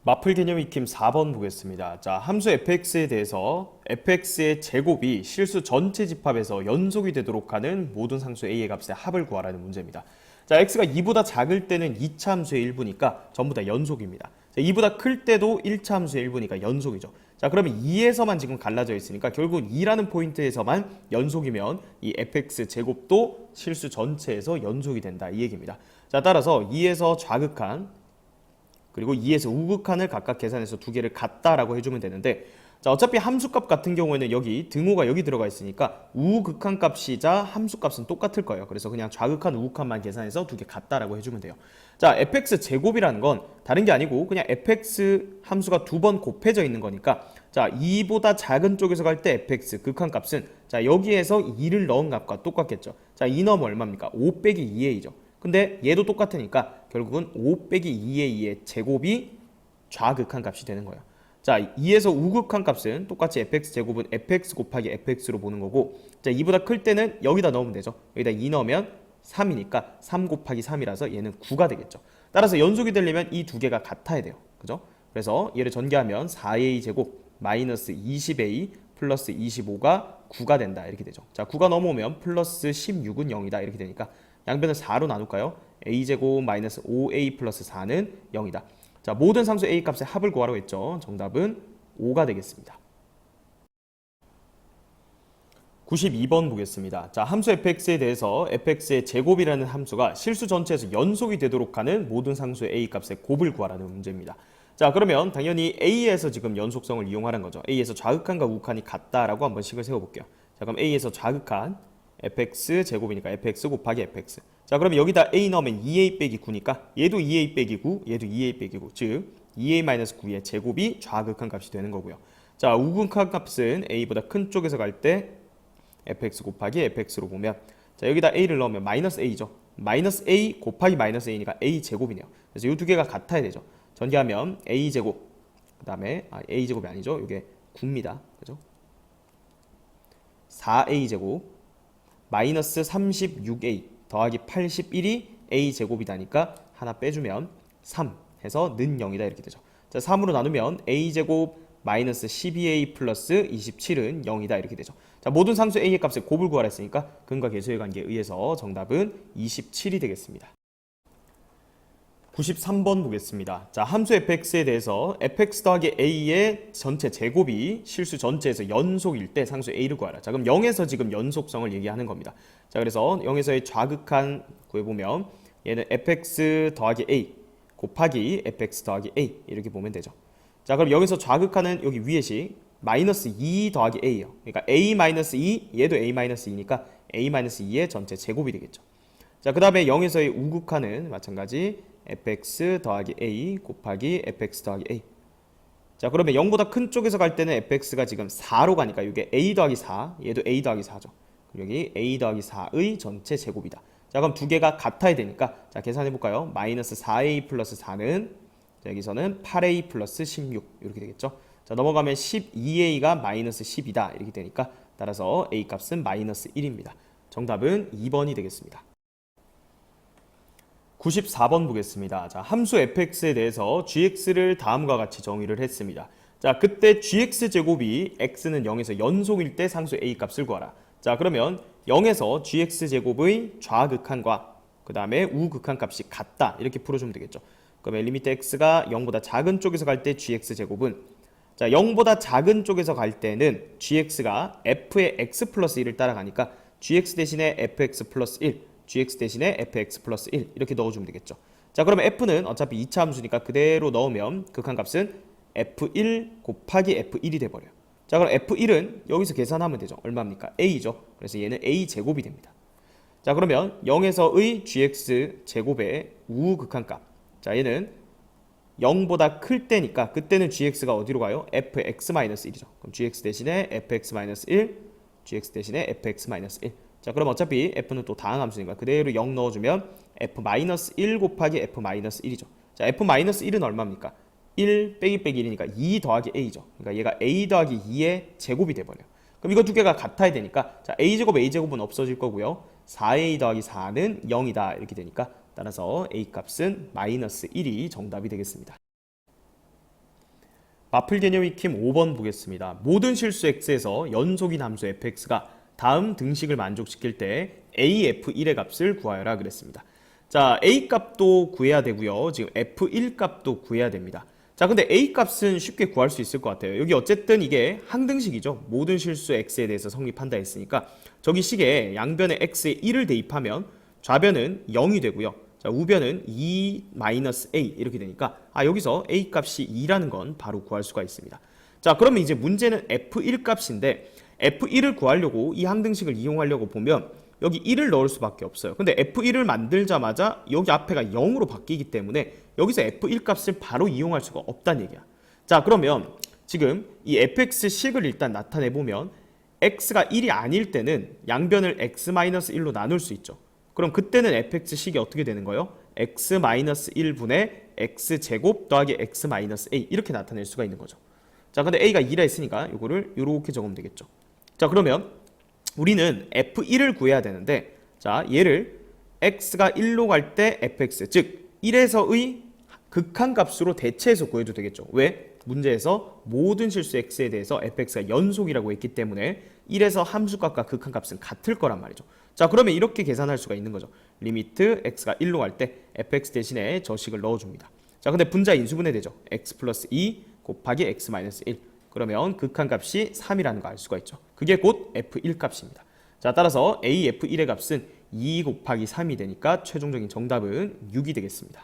마플 개념 익힘 4번 보겠습니다. 자, 함수 fx에 대해서 fx의 제곱이 실수 전체 집합에서 연속이 되도록 하는 모든 상수 a의 값의 합을 구하라는 문제입니다. 자, x가 2보다 작을 때는 2차 함수의 일부니까 전부 다 연속입니다. 자, 2보다 클 때도 1차 함수의 일부니까 연속이죠. 자, 그러면 2에서만 지금 갈라져 있으니까 결국 2라는 포인트에서만 연속이면 이 fx 제곱도 실수 전체에서 연속이 된다 이 얘기입니다. 자, 따라서 2에서 좌극한 그리고 2에서 우극한을 각각 계산해서 두 개를 같다라고 해주면 되는데, 자, 어차피 함수값 같은 경우에는 여기 등호가 여기 들어가 있으니까 우극한 값이자 함수값은 똑같을 거예요. 그래서 그냥 좌극한 우극한만 계산해서 두 개 같다라고 해주면 돼요. 자, fx 제곱이라는 건 다른 게 아니고 그냥 fx 함수가 두 번 곱해져 있는 거니까, 자, 2보다 작은 쪽에서 갈 때 fx 극한 값은, 자, 여기에서 2를 넣은 값과 똑같겠죠. 자, 2 넣으면 얼마입니까? 5 빼기 2a죠. 근데 얘도 똑같으니까 결국은 5 빼기 2의 2의 제곱이 좌극한 값이 되는 거예요. 자, 2에서 우극한 값은 똑같이 fx 제곱은 fx 곱하기 fx로 보는 거고, 자, 2보다 클 때는 여기다 넣으면 되죠. 여기다 2 넣으면 3이니까 3 곱하기 3이라서 얘는 9가 되겠죠. 따라서 연속이 되려면 이 두 개가 같아야 돼요. 그죠? 그래서 얘를 전개하면 4a 제곱 마이너스 20a 플러스 25가 9가 된다 이렇게 되죠. 자, 9가 넘어오면 플러스 16은 0이다 이렇게 되니까 양변을 4로 나눌까요? a제곱 마이너스 5a 플러스 4는 0이다. 자, 모든 상수 a 값의 합을 구하라고 했죠. 정답은 5가 되겠습니다. 92번 보겠습니다. 자, 함수 fx에 대해서 fx의 제곱이라는 함수가 실수 전체에서 연속이 되도록 하는 모든 상수의 a 값의 곱을 구하라는 문제입니다. 자, 그러면 당연히 a에서 지금 연속성을 이용하는 거죠. a에서 좌극한과 우극한이 같다라고 한번 식을 세워볼게요. 자, 그럼 a에서 좌극한 fx 제곱이니까 fx 곱하기 fx. 자, 그러면 여기다 a 넣으면 2a 빼기 9니까 얘도 2a 빼기 9, 얘도 2a 빼기 9. 즉 2a-9의 제곱이 좌극한 값이 되는 거고요. 자, 우극한 값은 a보다 큰 쪽에서 갈 때 fx 곱하기 fx로 보면, 자, 여기다 a를 넣으면 마이너스 a죠. 마이너스 a 곱하기 마이너스 a니까 a 제곱이네요. 그래서 이 두 개가 같아야 되죠. 전개하면 a 제곱, 그 다음에 a 제곱이 아니죠. 이게 9입니다. 그죠? 4a 제곱 마이너스 36a 더하기 81이 a 제곱이다니까 하나 빼주면 3 해서 는 0이다 이렇게 되죠. 자, 3으로 나누면 a 제곱 마이너스 12a 플러스 27은 0이다 이렇게 되죠. 자, 모든 상수 a의 값을 곱을 구하라 했으니까 근과 계수의 관계에 의해서 정답은 27이 되겠습니다. 93번 보겠습니다. 자, 함수 fx에 대해서 fx 더하기 a의 전체 제곱이 실수 전체에서 연속일 때 상수 a를 구하라. 자, 그럼 0에서 지금 연속성을 얘기하는 겁니다. 자, 그래서 0에서의 좌극한 구해보면 얘는 fx 더하기 a 곱하기 fx 더하기 a 이렇게 보면 되죠. 자, 그럼 여기서 좌극한은 여기 위에식 마이너스 2 더하기 a예요. 그러니까 a 마이너스 2, 얘도 a 마이너스 2니까 a 마이너스 2의 전체 제곱이 되겠죠. 자, 그 다음에 0에서의 우극한은 마찬가지 fx 더하기 a 곱하기 fx 더하기 a. 자, 그러면 0보다 큰 쪽에서 갈 때는 fx가 지금 4로 가니까 이게 a 더하기 4, 얘도 a 더하기 4죠. 여기 a 더하기 4의 전체 제곱이다. 자, 그럼 두 개가 같아야 되니까, 자, 계산해 볼까요? 마이너스 4a 플러스 4는, 자, 여기서는 8a 플러스 16 이렇게 되겠죠. 자, 넘어가면 12a가 마이너스 10이다 이렇게 되니까 따라서 a 값은 마이너스 1입니다. 정답은 2번이 되겠습니다. 94번 보겠습니다. 자, 함수 fx에 대해서 gx를 다음과 같이 정의를 했습니다. 자, 그때 gx제곱이 x는 0에서 연속일 때 상수 a 값을 구하라. 자, 그러면 0에서 gx제곱의 좌극한과 그 다음에 우극한 값이 같다 이렇게 풀어주면 되겠죠. 그러면 리미트 x가 0보다 작은 쪽에서 갈 때 gx제곱은, 자, 0보다 작은 쪽에서 갈 때는 gx가 f의 x 플러스 1을 따라가니까 gx 대신에 fx 플러스 1, gx 대신에 fx 플러스 1 이렇게 넣어주면 되겠죠. 자, 그러면 f는 어차피 2차 함수니까 그대로 넣으면 극한값은 f1 곱하기 f1이 돼버려요. 자, 그럼 f1은 여기서 계산하면 되죠. 얼마입니까? a죠. 그래서 얘는 a 제곱이 됩니다. 자, 그러면 0에서의 gx 제곱의 우극한값, 자, 얘는 0보다 클 때니까 그때는 gx가 어디로 가요? fx-1이죠. 그럼 gx 대신에 fx-1, gx 대신에 fx-1. 자, 그럼 어차피 f는 또 다항 함수니까 그대로 0 넣어주면 f-1 곱하기 f-1이죠. 자, f-1은 얼마입니까? 1 빼기 빼기 1이니까 2 더하기 a죠. 그러니까 얘가 a 더하기 2의 제곱이 돼버려요. 그럼 이거 두 개가 같아야 되니까, 자, a제곱은 없어질 거고요. 4a 더하기 4는 0이다 이렇게 되니까 따라서 a 값은 마이너스 1이 정답이 되겠습니다. 마플 개념 익힘 5번 보겠습니다. 모든 실수 x에서 연속인 함수 fx가 다음 등식을 만족시킬 때 af1의 값을 구하여라 그랬습니다. 자, a 값도 구해야 되고요. 지금 f1 값도 구해야 됩니다. 자, 근데 a 값은 쉽게 구할 수 있을 것 같아요. 여기 어쨌든 이게 항등식이죠. 모든 실수 x에 대해서 성립한다 했으니까 저기 식에 양변에 x에 1을 대입하면 좌변은 0이 되고요. 자, 우변은 2-a 이렇게 되니까 여기서 a 값이 2라는 건 바로 구할 수가 있습니다. 자, 그러면 이제 문제는 f1 값인데 f1을 구하려고 이 항등식을 이용하려고 보면 여기 1을 넣을 수밖에 없어요. 근데 f1을 만들자마자 여기 앞에가 0으로 바뀌기 때문에 여기서 f1 값을 바로 이용할 수가 없다는 얘기야. 자, 그러면 지금 이 fx식을 일단 나타내 보면 x가 1이 아닐 때는 양변을 x-1로 나눌 수 있죠. 그럼 그때는 fx식이 어떻게 되는 거예요? x-1분의 x제곱 더하기 x-a 이렇게 나타낼 수가 있는 거죠. 자, 근데 a가 2라 했으니까 이거를 이렇게 적으면 되겠죠. 자, 그러면 우리는 f1을 구해야 되는데, 자, 얘를 x가 1로 갈 때 fx, 즉 1에서의 극한값으로 대체해서 구해도 되겠죠. 왜? 문제에서 모든 실수 x에 대해서 fx가 연속이라고 했기 때문에 1에서 함수값과 극한값은 같을 거란 말이죠. 자, 그러면 이렇게 계산할 수가 있는 거죠. 리미트 x가 1로 갈 때 fx 대신에 저 식을 넣어줍니다. 자, 근데 분자 인수분해 되죠. x 플러스 2 곱하기 x 마이너스 1. 그러면 극한값이 3이라는 거 알 수가 있죠. 그게 곧 f1 값입니다. 자, 따라서 a f1의 값은 2 곱하기 3이 되니까 최종적인 정답은 6이 되겠습니다.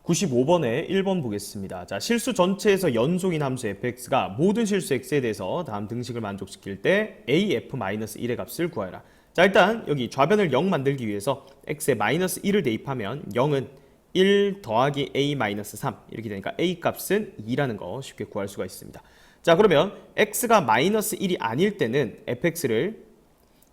95번에 1번 보겠습니다. 자, 실수 전체에서 연속인 함수 fx가 모든 실수 x에 대해서 다음 등식을 만족시킬 때 af-1의 값을 구하여라. 자, 일단 여기 좌변을 0 만들기 위해서 x에 마이너스 1을 대입하면 0은 1 더하기 a-3 이렇게 되니까 a 값은 2라는 거 쉽게 구할 수가 있습니다. 자, 그러면 x가 마이너스 1이 아닐 때는 fx를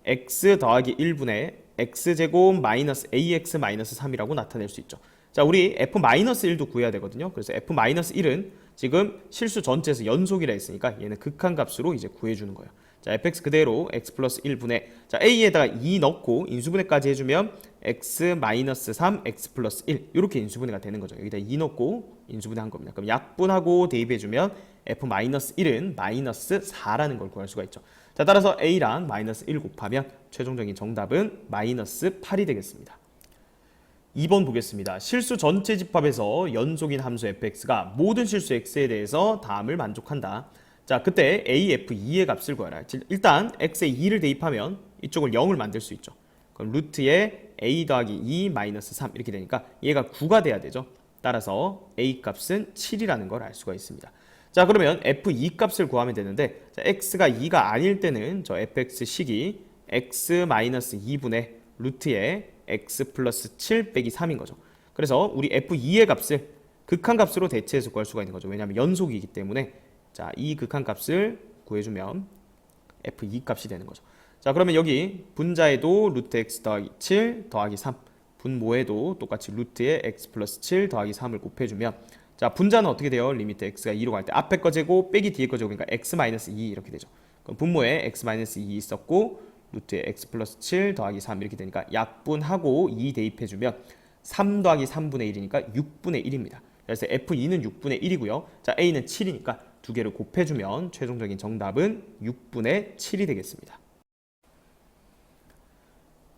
x 더하기 1분의 x제곱 마이너스 ax-3이라고 나타낼 수 있죠. 자, 우리 f-1도 구해야 되거든요. 그래서 f-1은 지금 실수 전체에서 연속이라 했으니까 얘는 극한값으로 이제 구해주는 거예요. 자, fx 그대로 x 플러스 1분의 자, a에다가 2 넣고 인수분해까지 해주면 x-3 x 플러스 1 이렇게 인수분해가 되는 거죠. 여기다 2 넣고 인수분해 한 겁니다. 그럼 약분하고 대입해주면 f-1은 마이너스 4라는 걸 구할 수가 있죠. 자, 따라서 a랑 마이너스 1 곱하면 최종적인 정답은 마이너스 8이 되겠습니다. 2번 보겠습니다. 실수 전체 집합에서 연속인 함수 fx가 모든 실수 x에 대해서 다음을 만족한다. 자, 그때 af2의 값을 구하라. 일단 x에 2를 대입하면 이쪽을 0을 만들 수 있죠. 그럼 루트에 a 더하기 2 마이너스 3 이렇게 되니까 얘가 9가 돼야 되죠. 따라서 a 값은 7이라는 걸 알 수가 있습니다. 자, 그러면 f2 값을 구하면 되는데 자, x가 2가 아닐 때는 저 fx식이 x-2분의 루트에 x 플러스 7 빼기 3인 거죠. 그래서 우리 f2의 값을 극한값으로 대체해서 구할 수가 있는 거죠. 왜냐하면 연속이기 때문에 자, 이 극한값을 구해주면 f2 값이 되는 거죠. 자, 그러면 여기 분자에도 루트 x 더하기 7 더하기 3 분모에도 똑같이 루트에 x 플러스 7 더하기 3을 곱해주면 자, 분자는 어떻게 돼요? 리미트 x가 2로 갈 때 앞에 거 제곱 빼기 뒤에 거 제곱 그러니까 x 마이너스 2 이렇게 되죠. 그럼 분모에 x 마이너스 2 있었고 루트에 x 플러스 7 더하기 3 이렇게 되니까 약분하고 2 대입해주면 3 더하기 3분의 1이니까 6분의 1입니다. 그래서 f2는 6분의 1이고요. 자, a는 7이니까 두 개를 곱해주면 최종적인 정답은 6분의 7이 되겠습니다.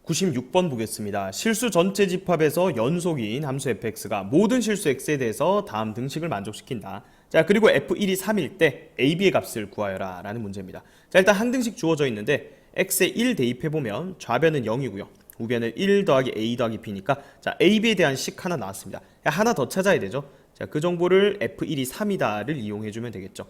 96번 보겠습니다. 실수 전체 집합에서 연속인 함수 fx가 모든 실수 x에 대해서 다음 등식을 만족시킨다. 자, 그리고 f1이 3일 때 ab의 값을 구하여라 라는 문제입니다. 자, 일단 항등식 주어져 있는데 x에 1 대입해보면 좌변은 0이고요. 우변은 1 더하기 a 더하기 b니까 자, ab에 대한 식 하나 나왔습니다. 하나 더 찾아야 되죠. 자, 그 정보를 f1이 3이다를 이용해주면 되겠죠.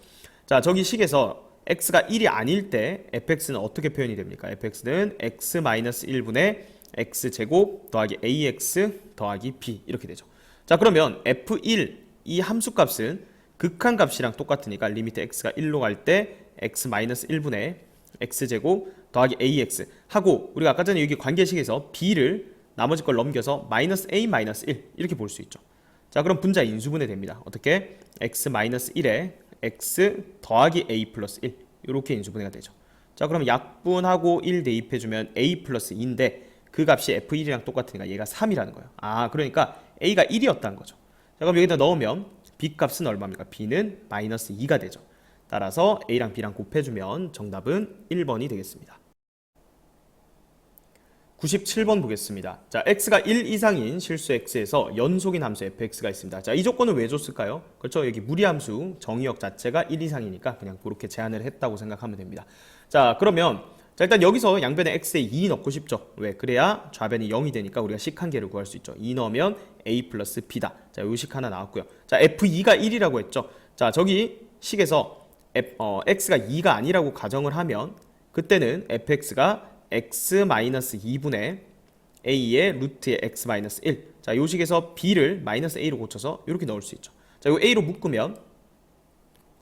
자, 저기 식에서 x가 1이 아닐 때 fx는 어떻게 표현이 됩니까? fx는 x-1분의 x제곱 더하기 ax 더하기 b 이렇게 되죠. 자, 그러면 f1 이 함수값은 극한값이랑 똑같으니까 리미트 x가 1로 갈 때 x-1분의 x제곱 더하기 ax 하고 우리가 아까 전에 여기 관계식에서 b를 나머지 걸 넘겨서 마이너스 a 마이너스 1 이렇게 볼 수 있죠. 자, 그럼 분자 인수분해 됩니다. 어떻게? x-1에 x 더하기 a 플러스 1 이렇게 인수분해가 되죠. 자, 그럼 약분하고 1 대입해주면 a 플러스 2인데 그 값이 f1이랑 똑같으니까 얘가 3이라는 거예요. 아, 그러니까 a가 1이었다는 거죠. 자, 그럼 여기다 넣으면 b 값은 얼마입니까? b는 마이너스 2가 되죠. 따라서 a랑 b랑 곱해주면 정답은 1번이 되겠습니다. 97번 보겠습니다. 자, x가 1 이상인 실수 x에서 연속인 함수 fx가 있습니다. 자, 이 조건은 왜 줬을까요? 그렇죠. 여기 무리함수 정의역 자체가 1 이상이니까 그냥 그렇게 제한을 했다고 생각하면 됩니다. 자, 그러면 일단 여기서 양변에 x에 2 넣고 싶죠. 왜? 그래야 좌변이 0이 되니까 우리가 식한계를 구할 수 있죠. 2 넣으면 a 플러스 b다. 자, 요 식 하나 나왔고요. 자, f2가 1이라고 했죠. 자, 저기 식에서 x가 2가 아니라고 가정을 하면 그때는 fx가 x-2분의 a의 루트의 x-1. 자, 요 식에서 b를 마이너스 a로 고쳐서 이렇게 넣을 수 있죠. 자, 요 a로 묶으면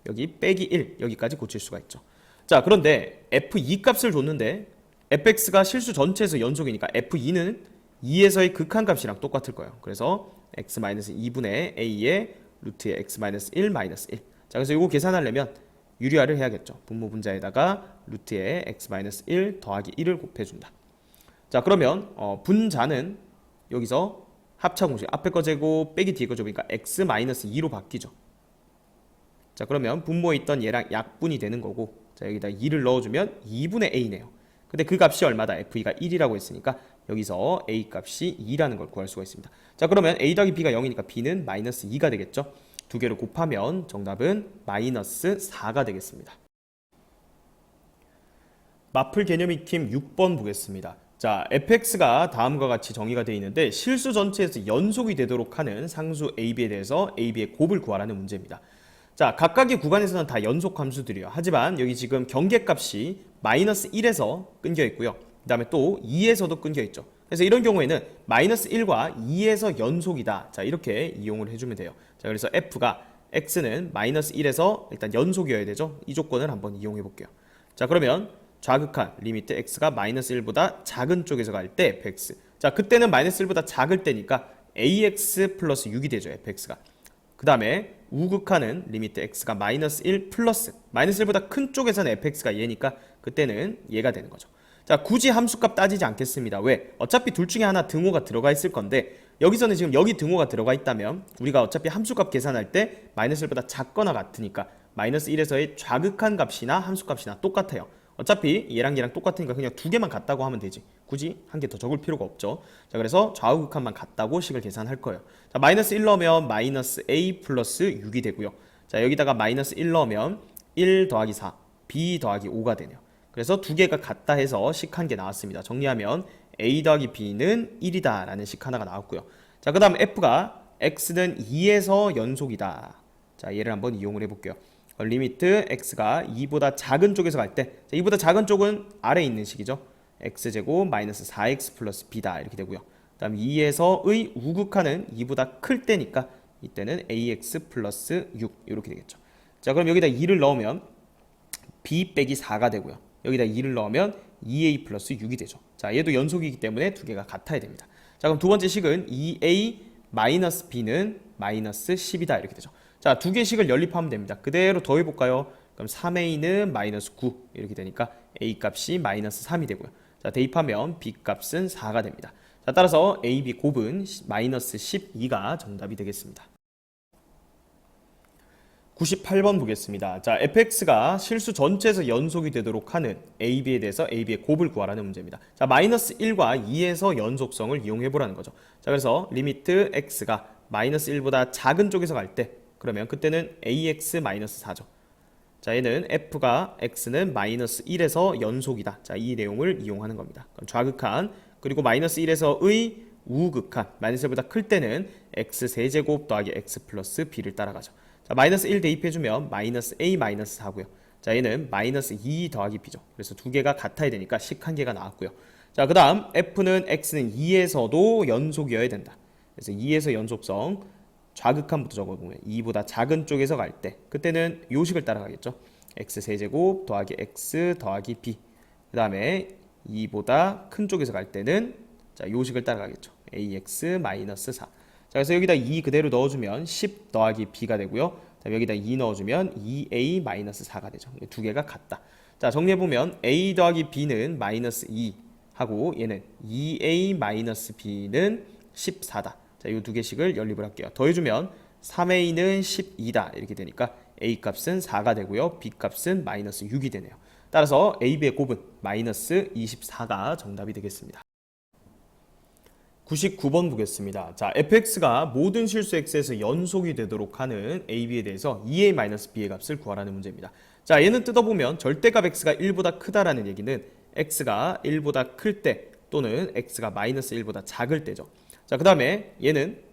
여기 빼기 1 여기까지 고칠 수가 있죠. 자, 그런데 f2 값을 줬는데 fx가 실수 전체에서 연속이니까 f2는 2에서의 극한값이랑 똑같을 거예요. 그래서 x-2분의 a의 루트의 x-1 마이너스 1. 자, 그래서 이거 계산하려면 유리화를 해야겠죠. 분모 분자에다가 루트의 x-1 더하기 1을 곱해준다. 자, 그러면 분자는 여기서 합차 공식 앞에 거 제곱 빼기 뒤에 거 제곱이니까 x-2로 바뀌죠. 자, 그러면 분모에 있던 얘랑 약분이 되는 거고, 자, 여기다 2를 넣어주면 2분의 a네요. 근데 그 값이 얼마다? f가 1이라고 했으니까 여기서 a 값이 2라는 걸 구할 수가 있습니다. 자, 그러면 a 더하기 b가 0이니까 b는 마이너스 2가 되겠죠. 두 개를 곱하면 정답은 마이너스 4가 되겠습니다. 마플 개념 익힘 6번 보겠습니다. 자, fx가 다음과 같이 정의가 되어 있는데 실수 전체에서 연속이 되도록 하는 상수 ab에 대해서 ab의 곱을 구하라는 문제입니다. 자, 각각의 구간에서는 다 연속 함수들이에요. 하지만 여기 지금 경계값이 마이너스 1에서 끊겨 있고요. 그 다음에 또 2에서도 끊겨 있죠. 그래서 이런 경우에는 마이너스 1과 2에서 연속이다. 자, 이렇게 이용을 해주면 돼요. 자, 그래서 f가 x는 마이너스 1에서 일단 연속이어야 되죠. 이 조건을 한번 이용해 볼게요. 자, 그러면 좌극한 리미트 x가 마이너스 1보다 작은 쪽에서 갈 때 fx. 자, 그때는 마이너스 1보다 작을 때니까 ax 플러스 6이 되죠. fx가. 그 다음에 우극하는 리미트 x가 마이너스 1 플러스 마이너스 1보다 큰 쪽에서는 fx가 얘니까 그때는 얘가 되는 거죠. 자, 굳이 함수값 따지지 않겠습니다. 왜? 어차피 둘 중에 하나 등호가 들어가 있을 건데 여기서는 지금 여기 등호가 들어가 있다면 우리가 어차피 함수값 계산할 때 마이너스 1보다 작거나 같으니까 마이너스 1에서의 좌극한 값이나 함수값이나 똑같아요. 어차피 얘랑 얘랑 똑같으니까 그냥 두 개만 같다고 하면 되지. 굳이 한 개 더 적을 필요가 없죠. 자, 그래서 좌우극한만 같다고 식을 계산할 거예요. 자, 마이너스 1 넣으면 마이너스 a 플러스 6이 되고요. 자, 여기다가 마이너스 1 넣으면 1 더하기 4, b 더하기 5가 되네요. 그래서 두 개가 같다 해서 식 한 개 나왔습니다. 정리하면 a 더하기 b는 1이다 라는 식 하나가 나왔고요. 자, 그 다음 f가 x는 2에서 연속이다. 자, 얘를 한번 이용을 해볼게요. 리미트 x가 2보다 작은 쪽에서 갈 때 2보다 작은 쪽은 아래에 있는 식이죠. x제곱 마이너스 4x 플러스 b다 이렇게 되고요. 그 다음 2에서의 우극하는 2보다 클 때니까 이때는 ax 플러스 6 이렇게 되겠죠. 자, 그럼 여기다 2를 넣으면 b 빼기 4가 되고요. 여기다 2를 넣으면 2a 플러스 6이 되죠. 자, 얘도 연속이기 때문에 두 개가 같아야 됩니다. 자, 그럼 두 번째 식은 2a 마이너스 b는 마이너스 10이다 이렇게 되죠. 자, 두 개씩을 연립하면 됩니다. 그대로 더해볼까요? 그럼 3a는 마이너스 9 이렇게 되니까 a 값이 마이너스 3이 되고요. 자, 대입하면 b 값은 4가 됩니다. 자, 따라서 a, b 곱은 마이너스 12가 정답이 되겠습니다. 98번 보겠습니다. 자, fx가 실수 전체에서 연속이 되도록 하는 a, b에 대해서 a, b의 곱을 구하라는 문제입니다. 자, 마이너스 1과 2에서 연속성을 이용해 보라는 거죠. 자, 그래서 리미트 x가 마이너스 1보다 작은 쪽에서 갈 때 그러면 그때는 ax 마이너스 4죠. 자, 얘는 f가 x는 마이너스 1에서 연속이다. 자, 이 내용을 이용하는 겁니다. 그럼 좌극한 그리고 마이너스 1에서의 우극한 마이너스 1보다 클 때는 x 세제곱 더하기 x 플러스 b를 따라가죠. 자, 마이너스 1 대입해주면 마이너스 a 마이너스 4고요. 자, 얘는 마이너스 2 더하기 b죠. 그래서 두 개가 같아야 되니까 식 한 개가 나왔고요. 자, 그 다음 f는 x는 2에서도 연속이어야 된다. 그래서 2에서 연속성 좌극한부터 적어보면 2보다 작은 쪽에서 갈 때 그때는 요식을 따라가겠죠. x 세제곱 더하기 x 더하기 b 그 다음에 2보다 큰 쪽에서 갈 때는 자, 요식을 따라가겠죠. ax 마이너스 4. 자, 그래서 여기다 2 그대로 넣어주면 10 더하기 b가 되고요. 자, 여기다 2 넣어주면 2a 마이너스 4가 되죠. 두 개가 같다. 자, 정리해보면 a 더하기 b는 마이너스 2 하고 얘는 2a 마이너스 b는 14다. 자, 이 두 개씩을 연립을 할게요. 더해주면 3a는 12다 이렇게 되니까 a 값은 4가 되고요. b 값은 마이너스 6이 되네요. 따라서 a, b의 곱은 마이너스 24가 정답이 되겠습니다. 99번 보겠습니다. 자, fx가 모든 실수 x에서 연속이 되도록 하는 a, b에 대해서 2a-b의 값을 구하라는 문제입니다. 자, 얘는 뜯어보면 절대값 x가 1보다 크다라는 얘기는 x가 1보다 클 때 또는 x가 마이너스 1보다 작을 때죠. 자, 그 다음에 얘는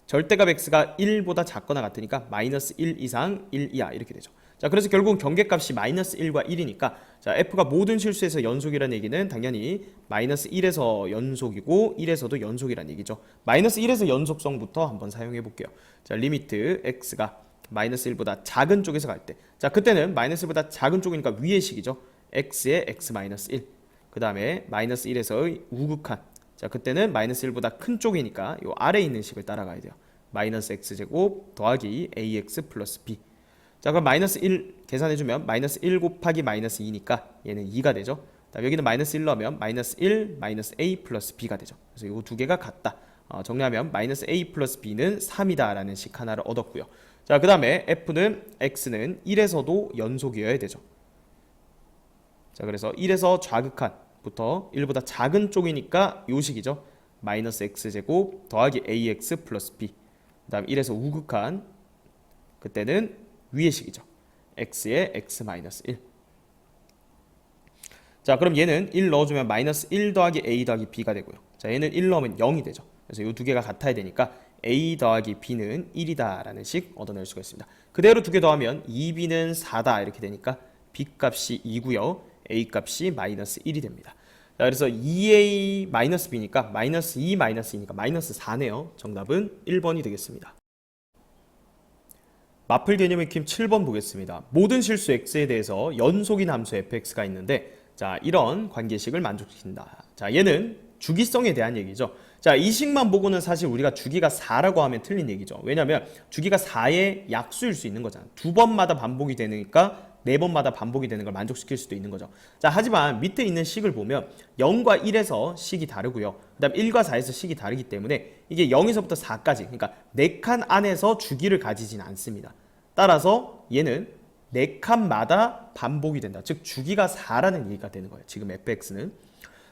절대값 x가 1보다 작거나 같으니까 마이너스 1 이상 1 이하 이렇게 되죠. 자, 그래서 결국은 경계값이 마이너스 1과 1이니까 자, f가 모든 실수에서 연속이라는 얘기는 당연히 마이너스 1에서 연속이고 1에서도 연속이라는 얘기죠. 마이너스 1에서 연속성부터 한번 사용해 볼게요. 자, 리미트 x가 마이너스 1보다 작은 쪽에서 갈 때, 자, 그때는 마이너스 1보다 작은 쪽이니까 위의 식이죠. x의 x 마이너스 1. 그 다음에 마이너스 1에서의 우극한, 자, 그때는 마이너스 1보다 큰 쪽이니까 요 아래에 있는 식을 따라가야 돼요. 마이너스 x제곱 더하기 ax 플러스 b. 자, 그럼 마이너스 1 계산해주면 마이너스 1 곱하기 마이너스 2니까 얘는 2가 되죠. 여기는 마이너스 1 넣으면 마이너스 1 마이너스 a 플러스 b가 되죠. 그래서 이 두 개가 같다. 정리하면 마이너스 a 플러스 b는 3이다 라는 식 하나를 얻었고요. 자, 그 다음에 f는 x는 1에서도 연속이어야 되죠. 자, 그래서 1에서 좌극한부터 1보다 작은 쪽이니까 요 식이죠. 마이너스 x제곱 더하기 ax 플러스 b. 그 다음 1에서 우극한, 그때는 위의 식이죠. x의 x 마이너스 1. 자, 그럼 얘는 1 넣어주면 마이너스 1 더하기 a 더하기 b가 되고요. 자, 얘는 1 넣으면 0이 되죠. 그래서 이 두 개가 같아야 되니까 a 더하기 b는 1이다 라는 식 얻어낼 수가 있습니다. 그대로 두 개 더하면 2b는 4다 이렇게 되니까 b 값이 2고요. a 값이 마이너스 1이 됩니다. 자, 그래서 2a 마이너스 b니까 마이너스 2 마이너스 2니까 마이너스 4네요. 정답은 1번이 되겠습니다. 마플 개념 익힘 7번 보겠습니다. 모든 실수 x에 대해서 연속인 함수 fx가 있는데, 자, 이런 관계식을 만족시킨다. 자, 얘는 주기성에 대한 얘기죠. 자, 이 식만 보고는 사실 우리가 주기가 4라고 하면 틀린 얘기죠. 왜냐면 주기가 4의 약수일 수 있는 거잖아. 두 번마다 반복이 되니까 네 번마다 반복이 되는 걸 만족시킬 수도 있는 거죠. 자, 하지만 밑에 있는 식을 보면 0과 1에서 식이 다르고요. 그 다음 1과 4에서 식이 다르기 때문에 이게 0에서부터 4까지, 그러니까 4칸 안에서 주기를 가지진 않습니다. 따라서 얘는 4칸마다 반복이 된다. 즉 주기가 4라는 얘기가 되는 거예요. 지금 fx는.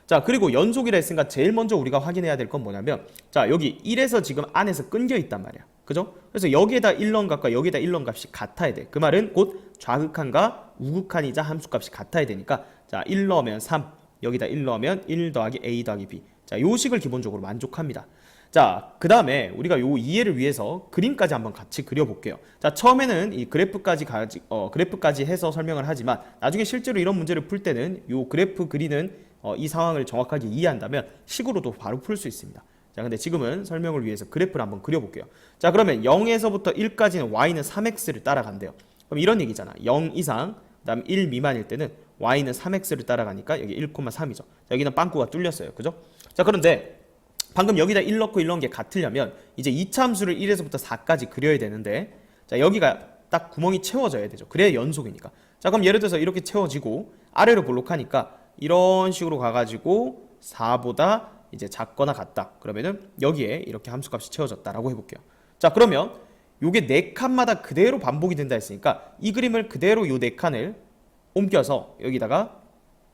자, 그리고 연속이라 했으니까 제일 먼저 우리가 확인해야 될 건 뭐냐면, 자, 여기 1에서 지금 안에서 끊겨 있단 말이야. 그죠? 그래서 여기에다 1넣은 값과 여기에다 1넣은 값이 같아야 돼. 그 말은 곧 좌극한과 우극한이자 함수값이 같아야 되니까, 자, 1 넣으면 3, 여기다 1 넣으면 1 더하기 a 더하기 b. 자, 요 식을 기본적으로 만족합니다. 자, 그 다음에 우리가 요 이해를 위해서 그림까지 한번 같이 그려볼게요. 자, 처음에는 이 그래프까지 해서 설명을 하지만 나중에 실제로 이런 문제를 풀 때는 요 그래프 그리는 이 상황을 정확하게 이해한다면 식으로도 바로 풀 수 있습니다. 자, 근데 지금은 설명을 위해서 그래프를 한번 그려볼게요. 자, 그러면 0에서부터 1까지는 y는 3x를 따라간대요. 그럼 이런 얘기잖아. 0 이상, 그 다음 1 미만일 때는 y는 3x를 따라가니까 여기 1,3이죠. 여기는 빵꾸가 뚫렸어요. 그죠? 자, 그런데 방금 여기다 1 넣고 1 넣은 게 같으려면 이제 2차 함수를 1에서부터 4까지 그려야 되는데, 자, 여기가 딱 구멍이 채워져야 되죠. 그래야 연속이니까. 자, 그럼 예를 들어서 이렇게 채워지고 아래로 볼록하니까 이런 식으로 가가지고 4보다 이제 작거나 같다. 그러면은 여기에 이렇게 함수값이 채워졌다라고 해볼게요. 자, 그러면 요게 4칸마다 그대로 반복이 된다 했으니까 이 그림을 그대로 요 4칸을 옮겨서 여기다가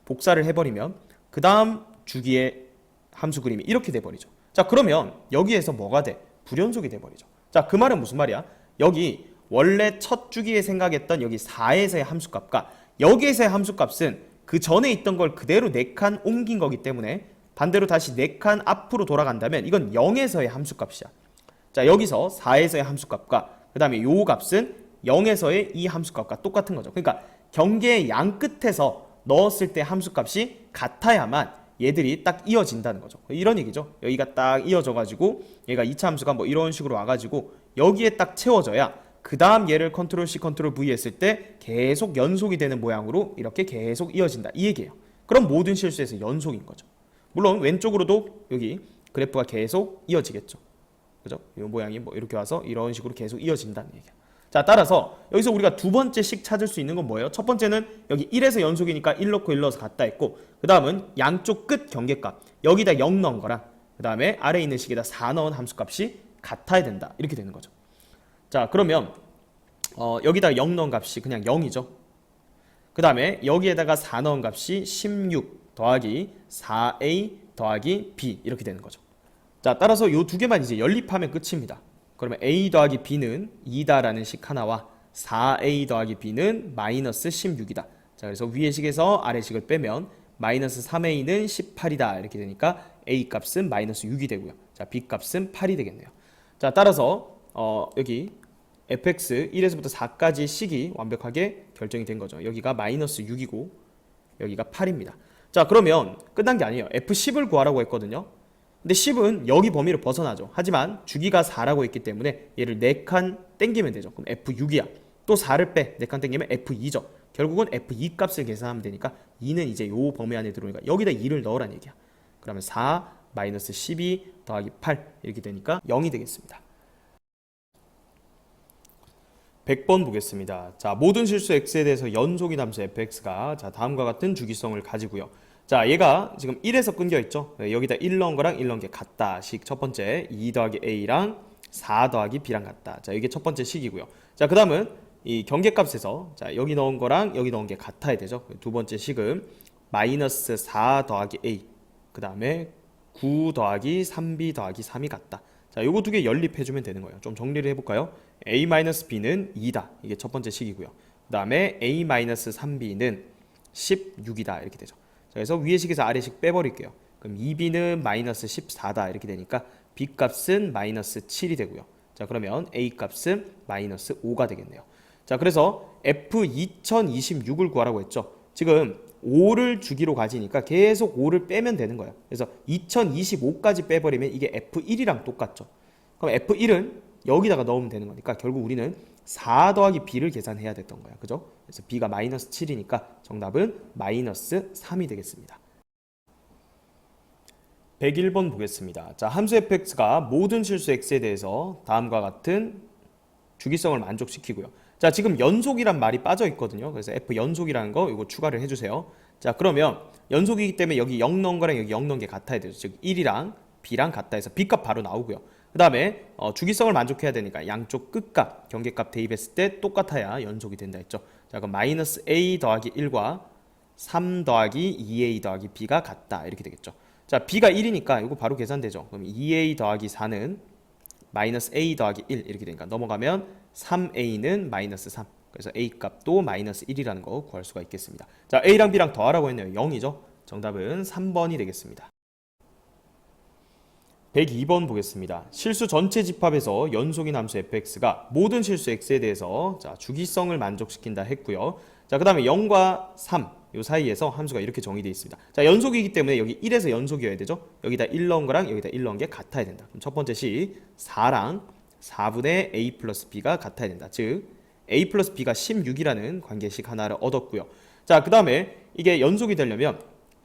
복사를 해버리면 그 다음 주기의 함수 그림이 이렇게 돼버리죠. 자, 그러면 여기에서 뭐가 돼? 불연속이 돼버리죠. 자, 그 말은 무슨 말이야? 여기 원래 첫 주기에 생각했던 여기 4에서의 함수값과 여기에서의 함수값은 그 전에 있던 걸 그대로 4칸 옮긴 거기 때문에 반대로 다시 4칸 앞으로 돌아간다면 이건 0에서의 함수값이야. 자, 여기서 4에서의 함수값과 그 다음에 요 값은 0에서의 이 함수값과 똑같은 거죠. 그러니까 경계의 양 끝에서 넣었을 때 함수값이 같아야만 얘들이 딱 이어진다는 거죠. 이런 얘기죠. 여기가 딱 이어져가지고 얘가 2차 함수가 뭐 이런 식으로 와가지고 여기에 딱 채워져야 그 다음 얘를 컨트롤 C 컨트롤 V 했을 때 계속 연속이 되는 모양으로 이렇게 계속 이어진다. 이 얘기예요. 그럼 모든 실수에서 연속인 거죠. 물론 왼쪽으로도 여기 그래프가 계속 이어지겠죠. 그죠? 이 모양이 뭐 이렇게 와서 이런 식으로 계속 이어진다는 얘기야. 자, 따라서 여기서 우리가 두 번째 식 찾을 수 있는 건 뭐예요? 첫 번째는 여기 1에서 연속이니까 1 넣고 1 넣어서 같다 했고, 그 다음은 양쪽 끝 경계값 여기다 0 넣은 거랑 그 다음에 아래에 있는 식에다 4 넣은 함수값이 같아야 된다. 이렇게 되는 거죠. 자, 그러면 여기다가 0 넣은 값이 그냥 0이죠. 그 다음에 여기에다가 4 넣은 값이 16 더하기 4a 더하기 b 이렇게 되는 거죠. 자, 따라서 이 두 개만 이제 연립하면 끝입니다. 그러면 a 더하기 b는 2다라는 식 하나와 4a 더하기 b는 마이너스 16이다. 자, 그래서 위의 식에서 아래 식을 빼면 마이너스 3a는 18이다 이렇게 되니까 a 값은 마이너스 6이 되고요. 자, b 값은 8이 되겠네요. 자, 따라서 여기 fx 1에서부터 4까지 식이 완벽하게 결정이 된 거죠. 여기가 마이너스 6이고 여기가 8입니다. 자, 그러면 끝난 게 아니에요. f10을 구하라고 했거든요. 근데 10은 여기 범위를 벗어나죠. 하지만 주기가 4라고 했기 때문에 얘를 4칸 땡기면 되죠. 그럼 f6이야. 또 4를 빼 4칸 땡기면 f2죠. 결국은 f2 값을 계산하면 되니까 2는 이제 요 범위 안에 들어오니까 여기다 2를 넣으란 얘기야. 그러면 4 마이너스 12 더하기 8 이렇게 되니까 0이 되겠습니다. 100번 보겠습니다. 자, 모든 실수 x에 대해서 연속인 함수 fx가 자, 다음과 같은 주기성을 가지고요. 자, 얘가 지금 1에서 끊겨 있죠. 여기다 1 넣은 거랑 1 넣은 게 같다. 식 첫 번째 2 더하기 a랑 4 더하기 b랑 같다. 자, 이게 첫 번째 식이고요. 자, 그 다음은 이 경계값에서 자, 여기 넣은 거랑 여기 넣은 게 같아야 되죠. 두 번째 식은 마이너스 4 더하기 a 그 다음에 9 더하기 3b 더하기 3이 같다. 자, 요거 두 개 연립해주면 되는 거예요. 좀 정리를 해볼까요? a-b는 2다. 이게 첫 번째 식이고요. 그 다음에 a-3b는 16이다. 이렇게 되죠. 자, 그래서 위의 식에서 아래 식 빼버릴게요. 그럼 2b는 마이너스 14다. 이렇게 되니까 b 값은 마이너스 7이 되고요. 자, 그러면 a 값은 마이너스 5가 되겠네요. 자, 그래서 f2026을 구하라고 했죠. 지금 5를 주기로 가지니까 계속 5를 빼면 되는 거예요. 그래서 2025까지 빼버리면 이게 F1이랑 똑같죠. 그럼 F1은 여기다가 넣으면 되는 거니까 결국 우리는 4 더하기 B를 계산해야 됐던 거야. 그죠? 그래서 B가 마이너스 7이니까 정답은 마이너스 3이 되겠습니다. 101번 보겠습니다. 자, 함수 fx가 모든 실수 x에 대해서 다음과 같은 주기성을 만족시키고요. 자, 지금 연속이란 말이 빠져 있거든요. 그래서 f 연속이라는 거 이거 추가를 해주세요. 자, 그러면 연속이기 때문에 여기 0 넣은 거랑 여기 0 넣은 게 같아야 되죠. 즉 1이랑 b랑 같다 해서 b값 바로 나오고요. 그 다음에 주기성을 만족해야 되니까 양쪽 끝값, 경계값 대입했을 때 똑같아야 연속이 된다 했죠. 자, 그럼 마이너스 a 더하기 1과 3 더하기 2a 더하기 b가 같다 이렇게 되겠죠. 자, b가 1이니까 이거 바로 계산되죠. 그럼 2a 더하기 4는 마이너스 a 더하기 1 이렇게 되니까 넘어가면 3a는 마이너스 3. 그래서 a 값도 마이너스 1이라는 거 구할 수가 있겠습니다. 자, a랑 b랑 더하라고 했네요. 0이죠. 정답은 3번이 되겠습니다. 102번 보겠습니다. 실수 전체 집합에서 연속인 함수 fx가 모든 실수 x에 대해서 자, 주기성을 만족시킨다 했고요. 자, 그 다음에 0과 3 요 사이에서 함수가 이렇게 정의되어 있습니다. 자, 연속이기 때문에 여기 1에서 연속이어야 되죠. 여기다 1 넣은 거랑 여기다 1 넣은 게 같아야 된다. 그럼 첫 번째 식 4랑 4분의 a 플러스 b가 같아야 된다. 즉 a 플러스 b가 16이라는 관계식 하나를 얻었고요. 자, 그 다음에 이게 연속이 되려면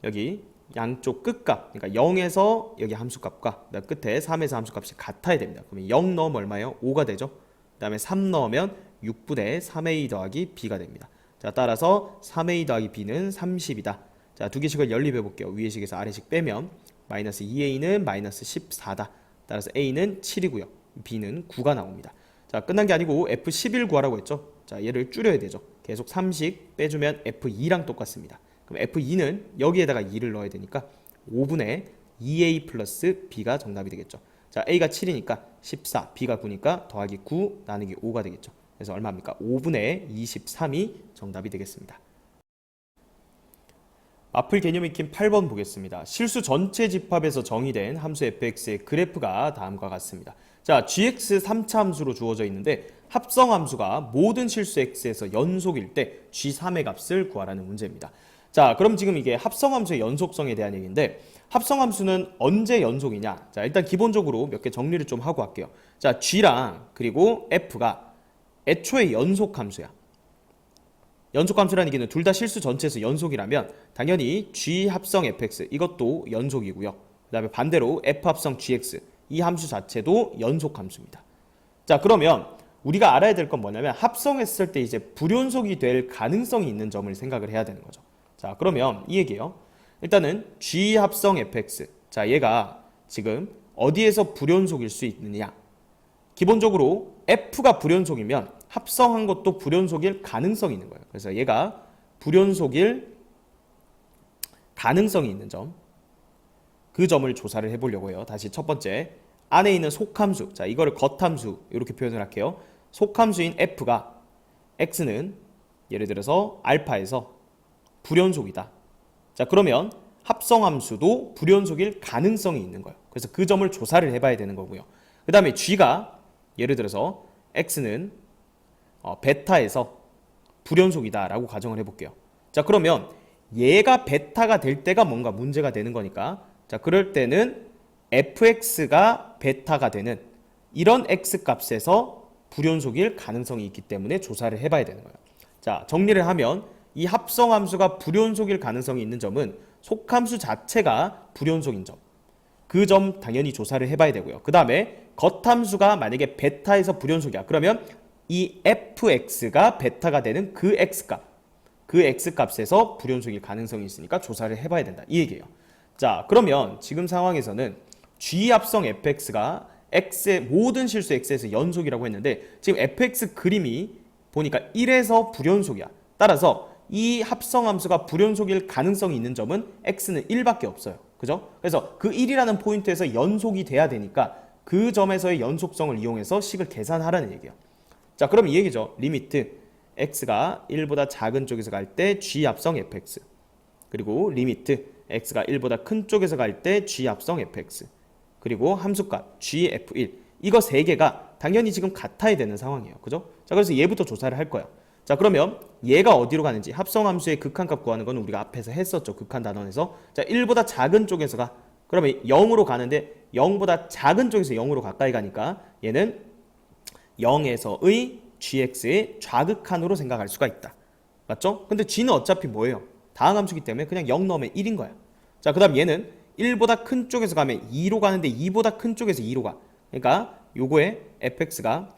여기 양쪽 끝값, 그러니까 0에서 여기 함수값과 그다음 끝에 3에서 함수값이 같아야 됩니다. 그러면 0 넣으면 얼마예요? 5가 되죠. 그 다음에 3 넣으면 6분의 3a 더하기 b가 됩니다. 자, 따라서 3a 더하기 b는 30이다. 자, 두 개씩을 연립해 볼게요. 위의 식에서 아래 식 빼면 마이너스 2a는 마이너스 14다. 따라서 a는 7이고요. b는 9가 나옵니다. 자, 끝난 게 아니고 f11 구하라고 했죠. 자, 얘를 줄여야 되죠. 계속 3씩 빼주면 f2랑 똑같습니다. 그럼 f2는 여기에다가 2를 넣어야 되니까 5분의 2a 플러스 b가 정답이 되겠죠. 자, a가 7이니까 14, b가 9니까 더하기 9 나누기 5가 되겠죠. 그래서 얼마입니까? 5분의 23이 정답이 되겠습니다. 마플 개념 익힌 8번 보겠습니다. 실수 전체 집합에서 정의된 함수 fx의 그래프가 다음과 같습니다. 자, gx 3차 함수로 주어져 있는데 합성 함수가 모든 실수 x에서 연속일 때 g3의 값을 구하라는 문제입니다. 자, 그럼 지금 이게 합성 함수의 연속성에 대한 얘기인데 합성 함수는 언제 연속이냐? 자, 일단 기본적으로 몇 개 정리를 좀 하고 할게요. 자, g랑 그리고 f가 애초에 연속 함수야. 연속 함수라는 얘기는 둘 다 실수 전체에서 연속이라면 당연히 g 합성 fx 이것도 연속이고요. 그 다음에 반대로 f 합성 gx 이 함수 자체도 연속 함수입니다. 자, 그러면 우리가 알아야 될 건 뭐냐면 합성했을 때 이제 불연속이 될 가능성이 있는 점을 생각을 해야 되는 거죠. 자, 그러면 이 얘기예요. 일단은 g 합성 fx. 자, 얘가 지금 어디에서 불연속일 수 있느냐? 기본적으로 f가 불연속이면 합성한 것도 불연속일 가능성이 있는 거예요. 그래서 얘가 불연속일 가능성이 있는 점, 그 점을 조사를 해보려고 해요. 다시 첫 번째, 안에 있는 속함수, 자 이거를 겉함수 이렇게 표현을 할게요. 속함수인 f가 x는 예를 들어서 알파에서 불연속이다. 자 그러면 합성함수도 불연속일 가능성이 있는 거예요. 그래서 그 점을 조사를 해봐야 되는 거고요. 그 다음에 g가 예를 들어서 x는 베타에서 불연속이다 라고 가정을 해볼게요. 자 그러면 얘가 베타가 될 때가 뭔가 문제가 되는 거니까, 자 그럴 때는 fx가 베타가 되는 이런 x 값에서 불연속일 가능성이 있기 때문에 조사를 해봐야 되는 거예요. 자 정리를 하면 이 합성함수가 불연속일 가능성이 있는 점은 속함수 자체가 불연속인 점, 그 점 당연히 조사를 해봐야 되고요. 그 다음에 겉함수가 만약에 베타에서 불연속이야. 그러면 이 fx가 베타가 되는 그 x값, 그 x값에서 불연속일 가능성이 있으니까 조사를 해봐야 된다. 이 얘기예요. 자 그러면 지금 상황에서는 g합성 fx가 x의 모든 실수 x에서 연속이라고 했는데 지금 fx 그림이 보니까 1에서 불연속이야. 따라서 이 합성함수가 불연속일 가능성이 있는 점은 x는 1밖에 없어요. 그죠? 그래서 그 1이라는 포인트에서 연속이 돼야 되니까 그 점에서의 연속성을 이용해서 식을 계산하라는 얘기예요. 자 그럼 이 얘기죠. 리미트 x가 1보다 작은 쪽에서 갈 때 g합성 fx, 그리고 리미트 x가 1보다 큰 쪽에서 갈 때 g합성 fx, 그리고 함수값 gf1, 이거 세 개가 당연히 지금 같아야 되는 상황이에요. 그죠? 자 그래서 얘부터 조사를 할 거예요. 자 그러면 얘가 어디로 가는지, 합성함수의 극한값 구하는 건 우리가 앞에서 했었죠. 극한 단원에서. 자 1보다 작은 쪽에서 가. 그러면 0으로 가는데 0보다 작은 쪽에서 0으로 가까이 가니까 얘는 0에서의 gx의 좌극한으로 생각할 수가 있다. 맞죠? 근데 g는 어차피 뭐예요? 다항함수기 때문에 그냥 0 넣으면 1인 거야. 자 그 다음 얘는 1보다 큰 쪽에서 가면 2로 가는데 2보다 큰 쪽에서 2로 가. 그러니까 요거에 fx가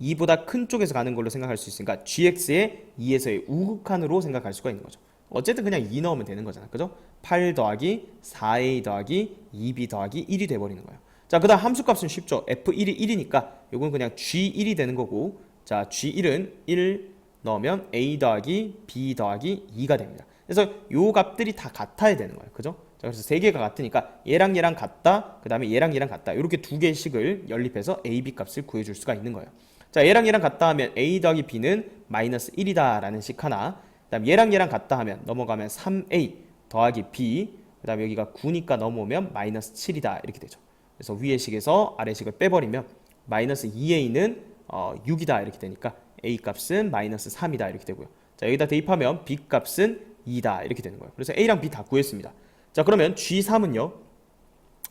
2보다 큰 쪽에서 가는 걸로 생각할 수 있으니까 gx의 2에서의 우극한으로 생각할 수가 있는 거죠. 어쨌든 그냥 2 넣으면 되는 거잖아. 그죠? 8 더하기 4a 더하기 2b 더하기 1이 돼버리는 거예요. 자, 그 다음 함수값은 쉽죠. f1이 1이니까 요건 그냥 g1이 되는 거고, 자 g1은 1 넣으면 a 더하기 b 더하기 2가 됩니다. 그래서 요 값들이 다 같아야 되는 거예요. 그죠? 자, 그래서 세 개가 같으니까 얘랑 얘랑 같다, 그 다음에 얘랑 얘랑 같다, 이렇게 두 개의 식을 연립해서 a, b 값을 구해줄 수가 있는 거예요. 자, 얘랑 얘랑 같다 하면 a 더하기 b는 마이너스 1이다 라는 식 하나, 그 다음 얘랑 얘랑 같다 하면 넘어가면 3a 더하기 b, 그 다음 여기가 9니까 넘어오면 마이너스 7이다 이렇게 되죠. 그래서 위의 식에서 아래 식을 빼버리면 마이너스 2a는 6이다 이렇게 되니까 a 값은 마이너스 3이다 이렇게 되고요. 자, 여기다 대입하면 b 값은 2다 이렇게 되는 거예요. 그래서 a랑 b 다 구했습니다. 자, 그러면 G3은요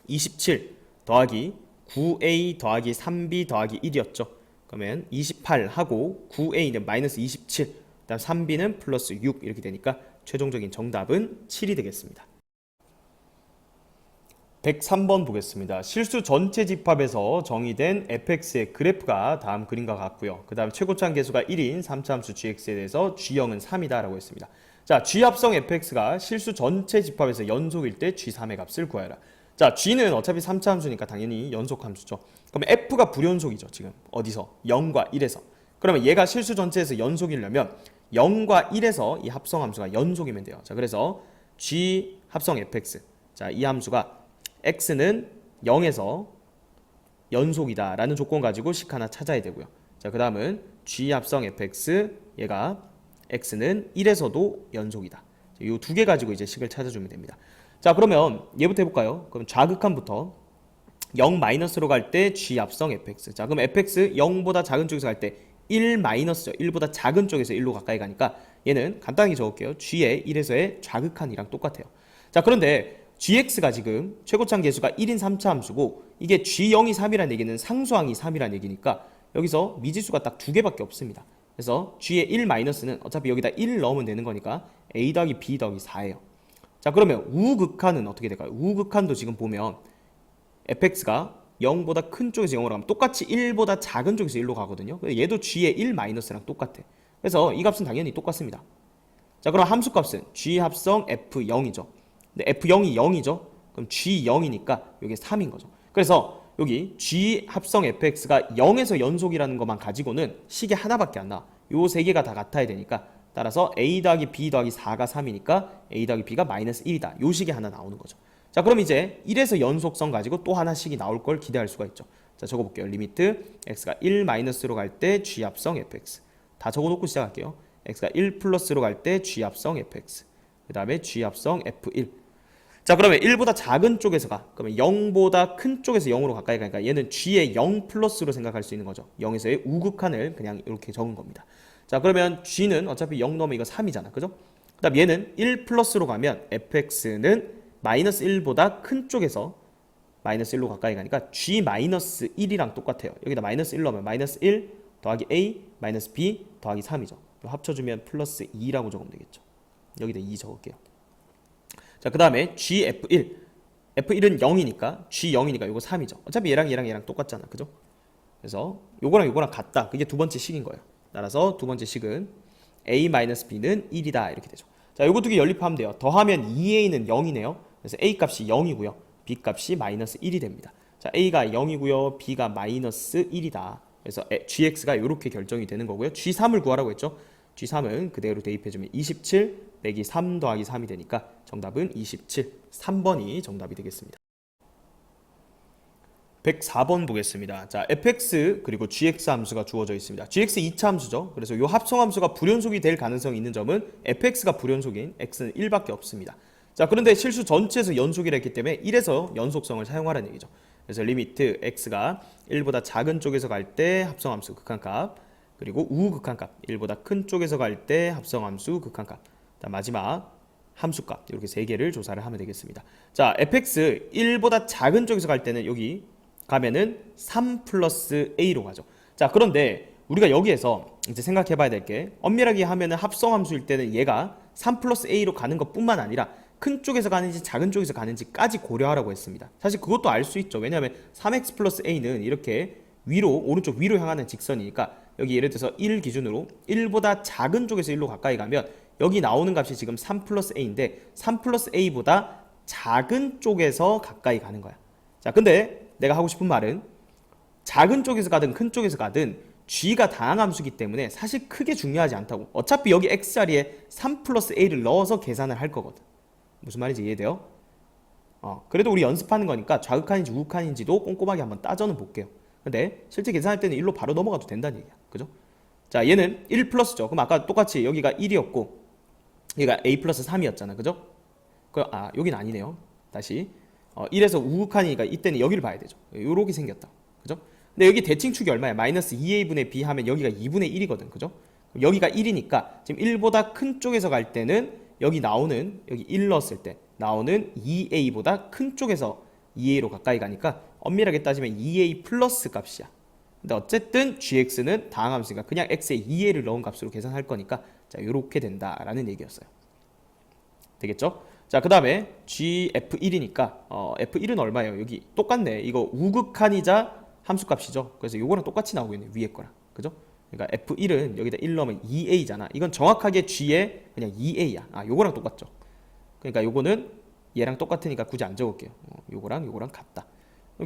27 더하기 9a 더하기 3b 더하기 1이었죠. 그러면 28 하고 9a는 마이너스 27, 그 다음 3b는 플러스 6 이렇게 되니까 최종적인 정답은 7이 되겠습니다. 103번 보겠습니다. 실수 전체 집합에서 정의된 fx의 그래프가 다음 그림과 같고요. 그 다음 최고차항 계수가 1인 3차 함수 gx에 대해서 g0은 3이다 라고 했습니다. 자, g합성 fx가 실수 전체 집합에서 연속일 때 g3의 값을 구하라. 자, g는 어차피 3차 함수니까 당연히 연속 함수죠. 그러면 f가 불연속이죠. 지금 어디서? 0과 1에서. 그러면 얘가 실수 전체에서 연속이려면 0과 1에서 이 합성 함수가 연속이면 돼요. 자, 그래서 g 합성 fx, 자, 이 함수가 x는 0에서 연속이다 라는 조건 가지고 식 하나 찾아야 되고요. 자, 그 다음은 g 합성 fx, 얘가 x는 1에서도 연속이다. 이 두 개 가지고 이제 식을 찾아주면 됩니다. 자, 그러면 얘부터 해볼까요? 그럼 좌극한부터 0 마이너스로 갈 때 g 합성 fx. 자, 그럼 fx 0보다 작은 쪽에서 갈 때 1 마이너스죠. 1보다 작은 쪽에서 1로 가까이 가니까 얘는 간단하게 적을게요. g의 1에서의 좌극한이랑 똑같아요. 자, 그런데 gx가 지금 최고차항 계수가 1인 3차 함수고 이게 g0이 3이라는 얘기는 상수항이 3이라는 얘기니까 여기서 미지수가 딱 두 개밖에 없습니다. 그래서 g의 1 마이너스는 어차피 여기다 1 넣으면 되는 거니까 a 더하기 b 더하기 4예요. 자, 그러면 우극한은 어떻게 될까요? 우극한도 지금 보면 fx가 0보다 큰 쪽에서 0으로 가면 똑같이 1보다 작은 쪽에서 1로 가거든요. 얘도 g의 1 마이너스랑 똑같아. 그래서 이 값은 당연히 똑같습니다. 자, 그럼 함수값은 g 합성 f0이죠. 근데 f0이 0이죠. 그럼 g0이니까 이게 3인 거죠. 그래서 여기 G 합성 fx가 0에서 연속이라는 것만 가지고는 식이 하나밖에 안 나와. 요 세 개가 다 같아야 되니까 따라서 a 더하기 b 더하기 4가 3이니까 a 더하기 b가 마이너스 1이다. 요 식이 하나 나오는 거죠. 자, 그럼 이제 1에서 연속성 가지고 또 하나씩이 나올 걸 기대할 수가 있죠. 자, 적어볼게요. 리미트 x가 1 마이너스로 갈 때 g 합성 fx. 다 적어놓고 시작할게요. x가 1 플러스로 갈 때 g 합성 fx. 그 다음에 g 합성 f1. 자, 그러면 1보다 작은 쪽에서 가. 그러면 0보다 큰 쪽에서 0으로 가까이 가니까 얘는 g의 0 플러스로 생각할 수 있는 거죠. 0에서의 우극한을 그냥 이렇게 적은 겁니다. 자, 그러면 g는 어차피 0 넣으면 이거 3이잖아. 그죠? 그 다음 얘는 1 플러스로 가면 fx는 마이너스 1보다 큰 쪽에서 마이너스 1로 가까이 가니까 g 마이너스 1이랑 똑같아요. 여기다 마이너스 1 넣으면 마이너스 1 더하기 a 마이너스 b 더하기 3이죠. 합쳐주면 플러스 2라고 적으면 되겠죠. 여기다 2 적을게요. 자, 그 다음에 gf1. f1은 0이니까 g0이니까 요거 3이죠. 어차피 얘랑 똑같잖아. 그죠? 그래서 요거랑 같다. 그게 두 번째 식인 거예요. 따라서 두 번째 식은 a-b는 1이다. 이렇게 되죠. 자, 요거 두 개 연립하면 돼요. 더하면 2a는 0이네요. 그래서 a 값이 0이고요. b 값이 마이너스 1이 됩니다. 자, a가 0이고요. b가 마이너스 1이다. 그래서 gx가 이렇게 결정이 되는 거고요. g3을 구하라고 했죠. g3은 그대로 대입해주면 27 빼기 3 더하기 3이 되니까 정답은 27. 3번이 정답이 되겠습니다. 104번 보겠습니다. 자, fx 그리고 gx 함수가 주어져 있습니다. gx 2차 함수죠. 그래서 이 합성 함수가 불연속이 될 가능성이 있는 점은 fx가 불연속인 x는 1밖에 없습니다. 자, 그런데 실수 전체에서 연속이라 했기 때문에 1에서 연속성을 사용하라는 얘기죠. 그래서 리미트 x가 1보다 작은 쪽에서 갈 때 합성 함수 극한값, 그리고 우극한값 1보다 큰 쪽에서 갈 때 합성 함수 극한값, 마지막 함수값 이렇게 세 개를 조사를 하면 되겠습니다. 자, fx 1보다 작은 쪽에서 갈 때는 여기 가면은 3 플러스 a로 가죠. 자, 그런데 우리가 여기에서 이제 생각해 봐야 될 게 엄밀하게 하면은 합성 함수일 때는 얘가 3 플러스 a로 가는 것 뿐만 아니라 큰 쪽에서 가는지 작은 쪽에서 가는지까지 고려하라고 했습니다. 사실 그것도 알 수 있죠. 왜냐하면 3x 플러스 a는 이렇게 위로, 오른쪽 위로 향하는 직선이니까 여기 예를 들어서 1 기준으로 1보다 작은 쪽에서 1로 가까이 가면 여기 나오는 값이 지금 3 플러스 a인데 3 플러스 a보다 작은 쪽에서 가까이 가는 거야. 자, 근데 내가 하고 싶은 말은 작은 쪽에서 가든 큰 쪽에서 가든 g가 다항함수기 때문에 사실 크게 중요하지 않다고. 어차피 여기 x자리에 3 플러스 a를 넣어서 계산을 할 거거든. 무슨 말인지 이해돼요? 그래도 우리 연습하는 거니까 좌극한인지 우극한인지도 꼼꼼하게 한번 따져는 볼게요. 근데 실제 계산할 때는 1로 바로 넘어가도 된다는 얘기야. 그죠? 자, 얘는 1 플러스죠. 그럼 아까 똑같이 여기가 1이었고 여기가 a 플러스 3이었잖아. 그죠? 여긴 아니네요. 다시 1에서 우극한이니까 이때는 여기를 봐야 되죠. 요렇게 생겼다. 그죠? 근데 여기 대칭축이 얼마야? 마이너스 2a분의 b 하면 여기가 2분의 1이거든. 그죠? 여기가 1이니까 지금 1보다 큰 쪽에서 갈 때는 여기 나오는, 여기 1 넣었을 때 나오는 2a보다 큰 쪽에서 2a로 가까이 가니까 엄밀하게 따지면 2a 플러스 값이야. 근데 어쨌든 gx는 다항함수니까 그냥 x에 2a를 넣은 값으로 계산할 거니까 자, 요렇게 된다라는 얘기였어요. 되겠죠? 자, 그 다음에 gf1이니까 f1은 얼마예요? 여기 똑같네. 이거 우극한이자 함수값이죠. 그래서 요거랑 똑같이 나오고 있네. 위에 거랑. 그죠? 그러니까 f1은 여기다 1 넣으면 2a잖아. 이건 정확하게 g의 그냥 2a야. 요거랑 똑같죠. 그러니까 요거는 얘랑 똑같으니까 굳이 안 적을게요. 요거랑 같다.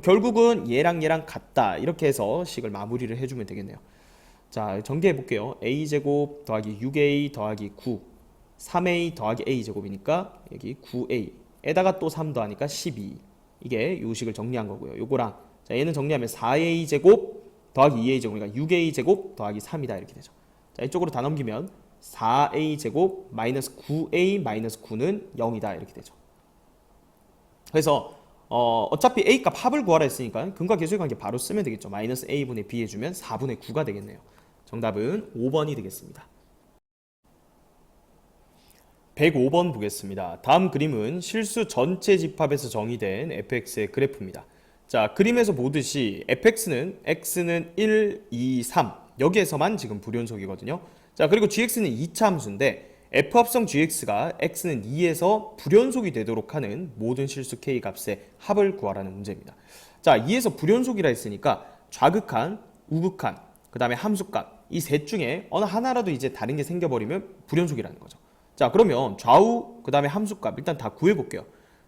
결국은 얘랑 같다. 이렇게 해서 식을 마무리를 해주면 되겠네요. 자, 전개해 볼게요. a제곱 더하기 6a 더하기 9 3a 더하기 a제곱이니까 여기 9a에다가 또 3 더하니까 12. 이게 요 식을 정리한 거고요. 요거랑 자, 얘는 정리하면 4a제곱 더하기 2a제곱이니까 6a제곱 더하기 3이다. 이렇게 되죠. 자, 이쪽으로 다 넘기면 4a제곱 마이너스 9a 마이너스 9는 0이다. 이렇게 되죠. 그래서 어차피 a값 합을 구하라 했으니까 근과 계수의 관계 바로 쓰면 되겠죠. 마이너스 a분의 b 해주면 4분의 9가 되겠네요. 정답은 5번이 되겠습니다. 105번 보겠습니다. 다음 그림은 실수 전체 집합에서 정의된 fx의 그래프입니다. 자, 그림에서 보듯이 fx는 x는 1, 2, 3 여기에서만 지금 불연속이거든요. 자, 그리고 gx는 2차 함수인데 f 합성 gx가 x는 2에서 불연속이 되도록 하는 모든 실수 k 값의 합을 구하라는 문제입니다. 자, 2에서 불연속이라 했으니까 좌극한, 우극한, 그 다음에 함수값 이 셋 중에 어느 하나라도 이제 다른 게 생겨버리면 불연속이라는 거죠. 자, 그러면 좌우 그 다음에 함수값 일단 다 구해볼게요.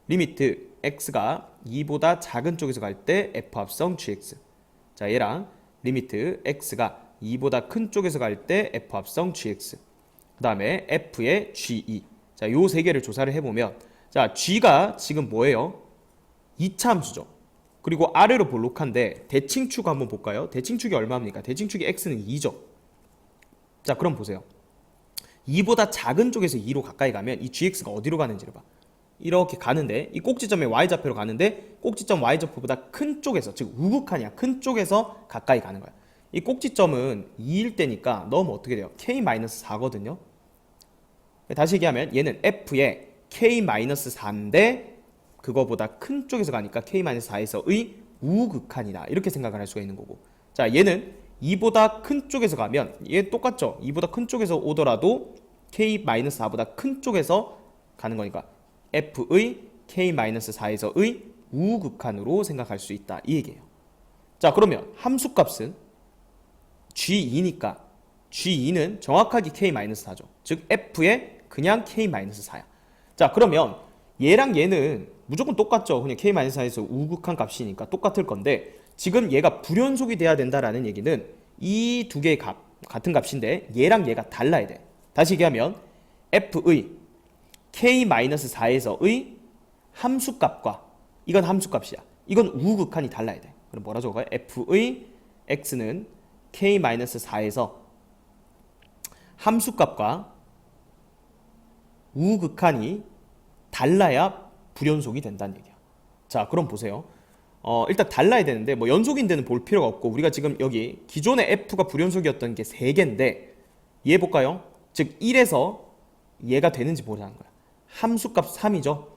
리미트 x가 2보다 작은 쪽에서 갈 때 f 합성 gx. 자, 얘랑 리미트 x가 2보다 큰 쪽에서 갈 때 f 합성 gx. 그 다음에 f의 ge. 자, 요 세 개를 조사를 해보면, 자, g가 지금 뭐예요? 2차 함수죠. 그리고 아래로 볼록한데 대칭축 한번 볼까요? 대칭축이 얼마입니까? 대칭축이 x는 2죠. 자, 그럼 보세요. 2보다 작은 쪽에서 2로 가까이 가면 이 gx가 어디로 가는지를 봐. 이렇게 가는데 이 꼭지점의 y좌표로 가는데 꼭지점 y좌표보다 큰 쪽에서, 즉 우극한이야. 큰 쪽에서 가까이 가는 거야. 이 꼭지점은 2일 때니까 넣으면 어떻게 돼요? k-4거든요. 다시 얘기하면 얘는 f의 k-4인데 그거보다 큰 쪽에서 가니까 k-4에서의 우극한이다. 이렇게 생각을 할 수가 있는 거고. 자, 얘는 2보다 큰 쪽에서 가면 얘 똑같죠? 2보다 큰 쪽에서 오더라도 k-4보다 큰 쪽에서 가는 거니까 f의 k-4에서의 우극한으로 생각할 수 있다. 이 얘기예요. 자, 그러면 함수값은 g2니까 g2는 정확하게 k-4죠. 즉 f의 그냥 k-4야. 자, 그러면 얘랑 얘는 무조건 똑같죠. 그냥 k-4에서 우극한 값이니까 똑같을 건데 지금 얘가 불연속이 돼야 된다라는 얘기는 이 두 개의 값 같은 값인데 얘랑 얘가 달라야 돼. 다시 얘기하면 f의 k-4에서의 함수값과 이건 함수값이야. 이건 우극한이 달라야 돼. 그럼 뭐라 적어요? f의 x는 k-4에서 함수값과 우극한이 달라야 불연속이 된다는 얘기야. 자, 그럼 보세요. 일단 달라야 되는데 뭐 연속인데는 볼 필요가 없고 우리가 지금 여기 기존의 f가 불연속이었던 게 3개인데 얘 볼까요? 즉 1에서 얘가 되는지 보자는 거야. 함수값 3이죠.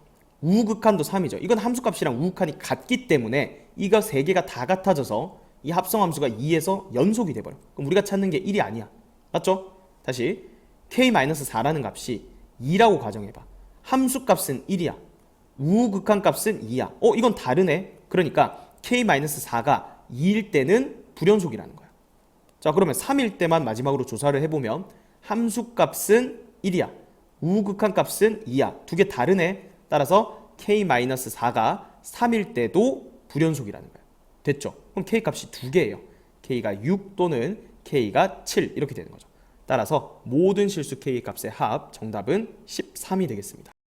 우극한도 3이죠. 이건 함수값이랑 우극한이 같기 때문에 이거 3개가 다 같아져서 이 합성함수가 2에서 연속이 돼버려. 그럼 우리가 찾는 게 1이 아니야. 맞죠? 다시 k-4라는 값이 2라고 가정해봐. 함수값은 1이야. 우극한 값은 2야. 이건 다르네. 그러니까 k-4가 2일 때는 불연속이라는 거야. 자, 그러면 3일 때만 마지막으로 조사를 해보면 함수값은 1이야. 우극한 값은 2야. 두 개 다르네. 따라서 k-4가 3일 때도 불연속이라는 거야. 됐죠? 그럼 k 값이 두 개예요. k가 6 또는 k가 7 이렇게 되는 거죠. 따라서 모든 실수 k 값의 합 정답은 13이 되겠습니다.